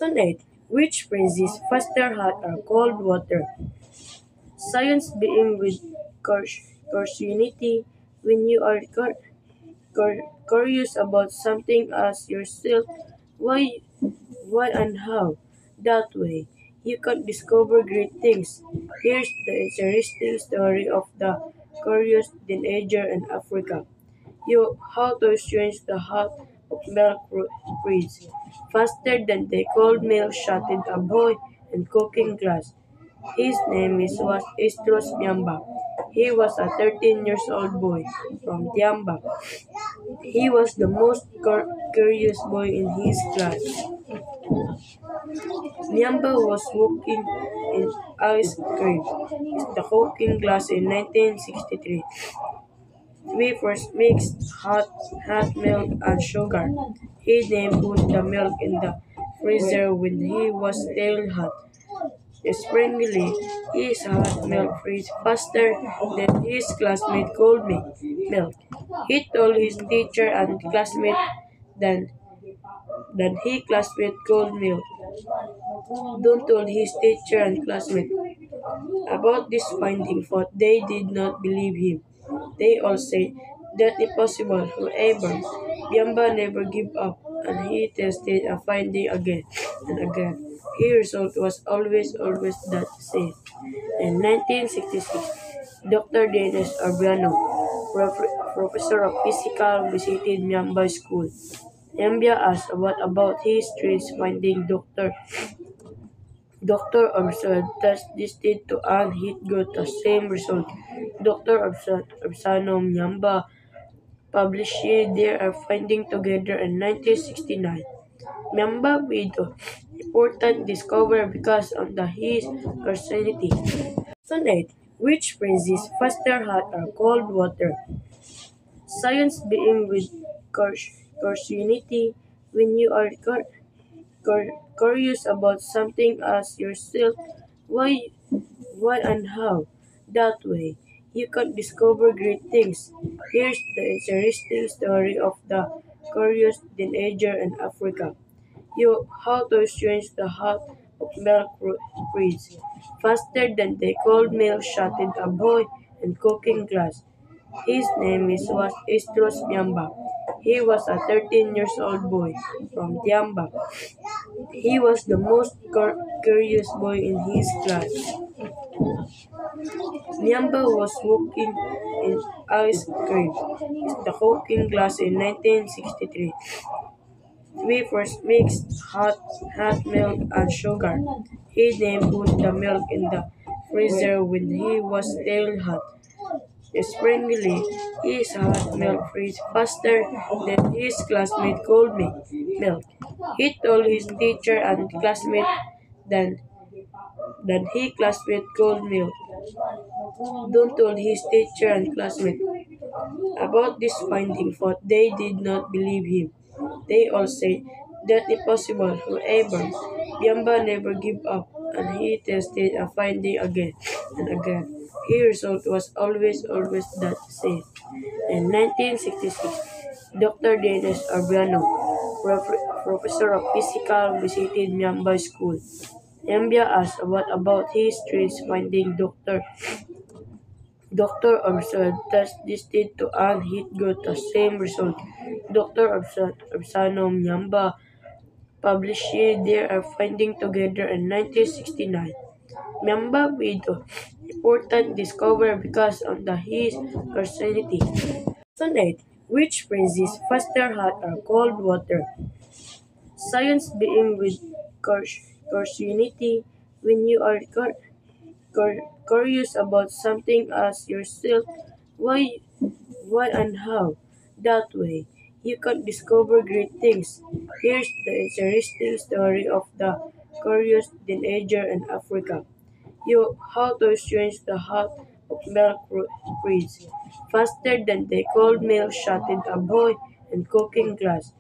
Lesson 8. Which freezes faster, hot or cold water? Science being with curiosity. When you are curious about something, ask yourself why, and how. That way, you can discover great things. Here's the interesting story of the curious teenager in Africa. How to change the hot of milk freeze faster than the cold milk shot in a boy and cooking glass. His name was Estros Miamba. He was a 13 years old boy from Tiamba. He was the most curious boy in his class. Miamba was working in ice cream, the cooking glass in 1963. We first mixed hot milk and sugar. He then put the milk in the freezer when he was still hot. Springily, his hot milk freeze faster than his classmate cold milk. He told his teacher and classmate than, he classmate cold milk. Don't told his teacher and classmate about this finding, for they did not believe him. They all said that impossible. However, Biamba never gave up, and he tested a finding again and again. His result was always that same. In 1966, Dr. Dennis Arbiano, professor of physics, visited Miamba School. Miamba asked what about his strange finding. Dr. Absad tested to and he got the same result. Dr. Absano Myamba published their finding together in 1969. Myamba made an important discovery because of his personality. Lesson 8. Which freezes faster, hot or cold water? Science being with curiosity. When you are curious about something, ask yourself why, and how. That way, you can discover great things. Here's the interesting story of the curious teenager in Africa. How to change the hot of milk freeze faster than the cold milk shot in a boy and cooking glass. His name was Estros Miamba. He was a 13 years old boy from Tiamba. He was the most curious boy in his class. Miamba was working in ice cream, the cooking glass in 1963. We first mixed hot milk and sugar. He then put the milk in the freezer when he was still hot. Springily, his hot milk freeze faster than his classmate cold milk. He told his teacher and classmate than, he classmate cold milk. Don't told his teacher and classmate about this finding, for they did not believe him. They all said that impossible. However, Biamba never gave up, and he tested a finding again and again. His result was always that same. In 1966, Dr. Dennis Arbiano, professor of physics, visited Miamba School. Miamba asked what about his strange finding. Dr. Absad tested to and he got the same result. Dr. Absano Myamba published their finding together in 1969. Myamba made an important discovery because of his personality. Lesson 8. Which freezes faster, hot or cold water? Science being with curiosity. When you are curious about something, ask yourself why, and how. That way, you can discover great things. Here's the interesting story of the curious teenager in Africa. How to change the hot of milk freeze faster than the cold milk shot in a boy and cooking glass.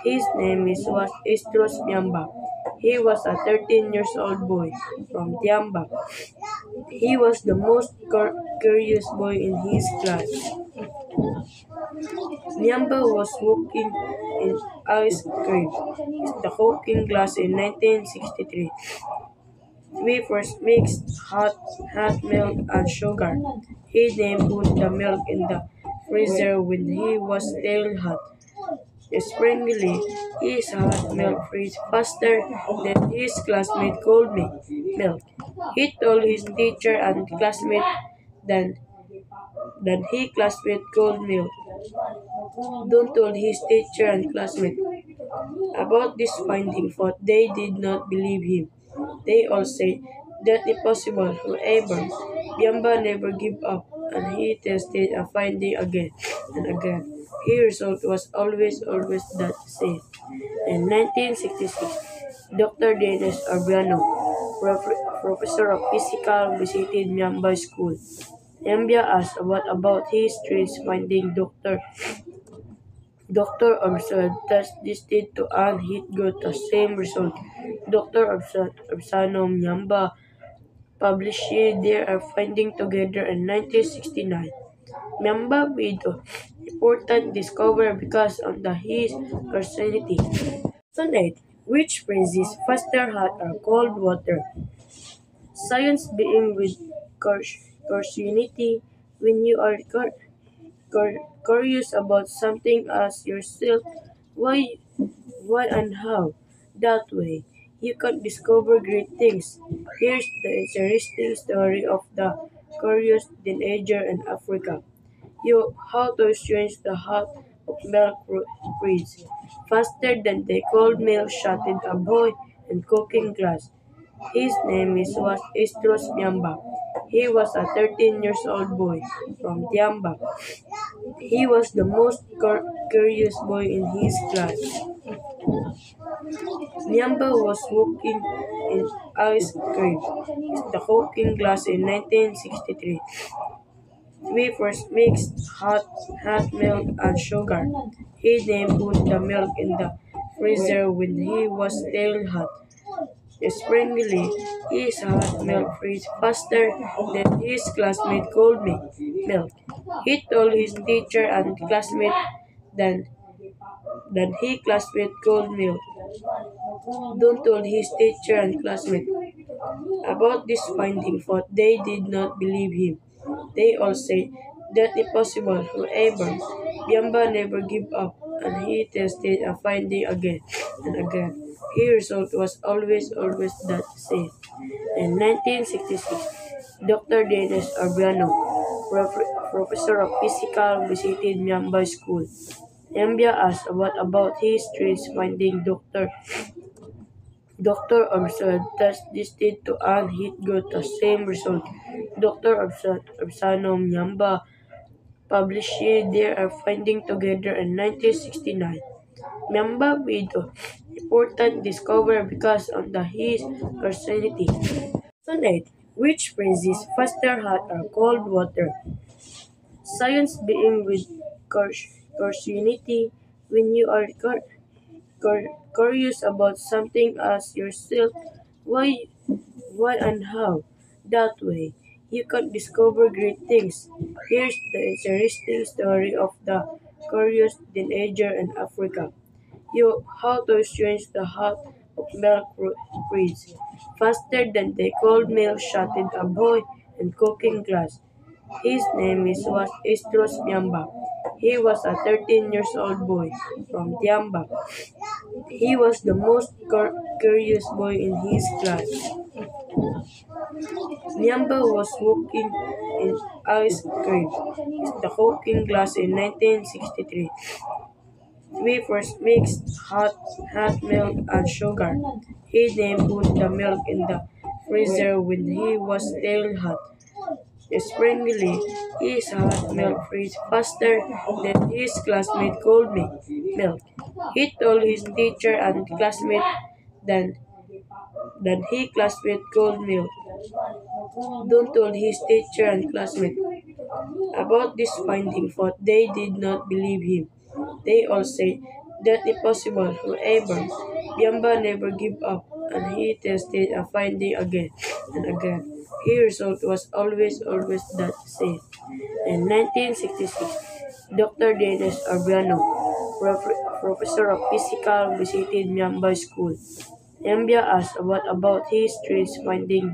His name was Estros Miamba. He was a 13 years old boy from Tiamba. He was the most curious boy in his class. Nyamba was walking in ice cream, the cooking glass in 1963. We first mixed hot milk and sugar. He then put the milk in the freezer when he was still hot. Springly, his hot milk freezed faster than his classmate cold milk. He told his teacher and classmate than, than he classmate cold milk. Don't told his teacher and classmate about this finding, for they did not believe him. They all said that impossible. However, Biamba never gave up, and he tested a finding again and again. His result was always that same. In 1966, Dr. Dennis Arbiano, professor of physics, visited Miamba School. Mbia asked what about his strange finding. Dr. observed test listed to and he got the same result. Dr. Obsano Myamba published their finding together in 1969. Myamba made an important discovery because of his carcinity. Sonate, which freezes faster hot or cold water. Science being with carcinity when you are curious about something, ask yourself why, and how. That way, you can discover great things. Here's the interesting story of the curious teenager in Africa. How to change the hot of milk freeze faster than the cold milk shot in a boy and cooking glass. His name was Estros Miamba. He was a 13 years old boy from Tiamba. He was the most curious boy in his class. Nyamba was walking in ice cream, the cooking glass in 1963. We first mixed hot milk and sugar. He then put the milk in the freezer when he was still hot. Springly, his hot milk freezed faster than his classmate cold milk. He told his teacher and classmate than, than he classmate cold milk. Don't told his teacher and classmate about this finding, for they did not believe him. They all said that impossible. However, Biamba never gave up, and he tested a finding again and again. His result was always that same. In 1966, Dr. Dennis Arbiano, professor of physics, visited Miamba School. Mbia asked what about his strange finding. Dr. observed test listed to and he got the same result. Dr. Obsano Myamba published their finding together in 1969. Myamba made an important discovery because of his carcinity. Sonate, which freezes faster hot or cold water. Science being with carcinity when you are curious about something, ask yourself why, and how. That way, you can discover great things. Here's the interesting story of the curious teenager in Africa. How to change the hot of milk freeze faster than the cold milk shot in a boy and cooking glass. His name was Estros Miamba. He was a 13 years old boy from Tiamba. He was the most curious boy in his class. Nyamba was walking in ice cream, the cooking glass in 1963. We first mixed hot milk and sugar. He then put the milk in the freezer when he was still hot. Springly, his hot milk freezed faster than his classmate cold milk. He told his teacher and classmate than, he classmate cold milk. Don't told his teacher and classmate about this finding, for they did not believe him. They all said that impossible. However, Biamba never gave up, and he tested a finding again and again. His result was always that same. In 1966, Dr. Dennis Arbiano, professor of physics, visited Myamba School. Nyambia asked about his strange finding.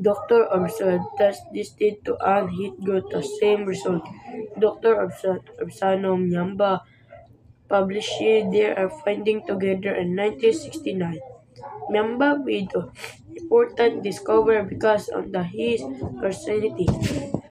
Dr. observed tested to and he got the same result. Dr. Absano Myamba published their finding together in 1969. Myamba made an important discovery because of his personality.